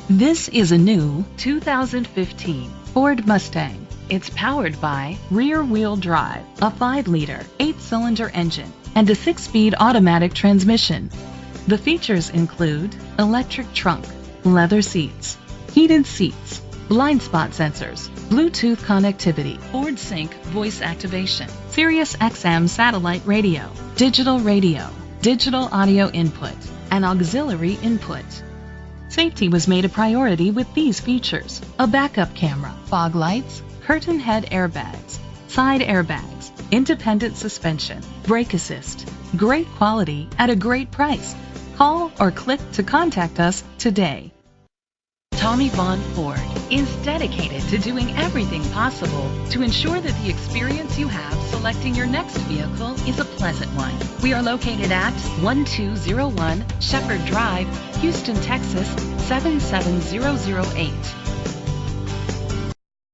This is a new 2015 Ford Mustang. It's powered by rear-wheel drive, a 5-liter, 8-cylinder engine, and a 6-speed automatic transmission. The features include electric trunk, leather seats, heated seats, blind spot sensors, Bluetooth connectivity, Ford Sync voice activation, Sirius XM satellite radio, digital audio input, and auxiliary input. Safety was made a priority with these features: a backup camera, fog lights, curtain head airbags, side airbags, independent suspension, brake assist. Great quality at a great price. Call or click to contact us today. Tommy Vaughn Ford is dedicated to doing everything possible to ensure that the experience you have selecting your next vehicle is a pleasant one. We are located at 1201 Shepherd Drive, Houston, Texas 77008.